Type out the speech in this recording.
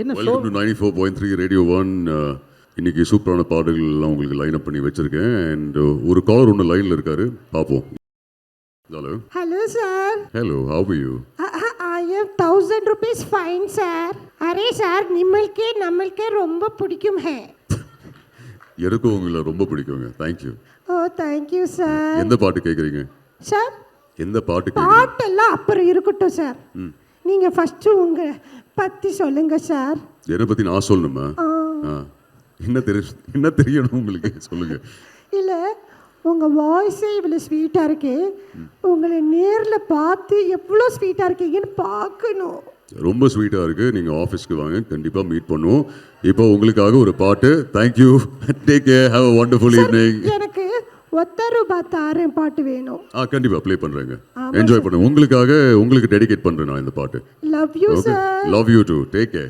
என்ன welcome to 94.3 radio 1. இன்னைக்கு சூப்பரான பாடல்கள் எல்லாம் உங்களுக்கு லைன் அப் பண்ணி வச்சிருக்கேன். அண்ட் ஒரு காலர் ஒன்று லைன்ல இருக்காரு, பார்ப்போம். Hello hello sir. Hello, how are you? I have 1000 rupees fine sir. अरे सर நம்மளுக்கே ரொம்ப பிடிக்கும் है. எனக்கும் உங்களை ரொம்ப பிடிக்குங்க. தேங்க்யூ. ஓ தேங்க்யூ சார். எந்த பாட்டு கேட்குறீங்க சார்? எந்த பாட்டு கேட்குறீங்க? பாட்டெல்லாம் அப்புறம் இருக்கட்டும் சார். நீங்கள் ஃபஸ்ட்டு உங்கள் பற்றி சொல்லுங்க சார். என்னை பற்றி நான் சொல்லணுமா? என்ன தெரியணும் உங்களுக்கு, சொல்லுங்க. இல்லை, உங்கள் வாய்ஸே இவ்வளோ ஸ்வீட்டாக இருக்கு. உங்களை நேரில் பார்த்து எவ்வளோ ஸ்வீட்டாக இருக்கீங்கன்னு பார்க்கணும். ரொம்ப ஸ்வீட்டாக இருக்குது. நீங்கள் ஆஃபீஸ்க்கு வாங்க, கண்டிப்பாக மீட் பண்ணுவோம். இப்போ உங்களுக்காக ஒரு பாட்டு. Thank you, take care, have a wonderful evening. எனக்கு ஒத்த ரூபாய் தாரேன் பாட்டு வேணும். கண்டிப்பாக ப்ளே பண்ணுறேங்க. என்ஜாய் பண்ணுங்க. உங்களுக்கு டெடிகேட் பண்ணுறேன் நான் இந்த பாட்டு. Love you sir. Love you too. Take care.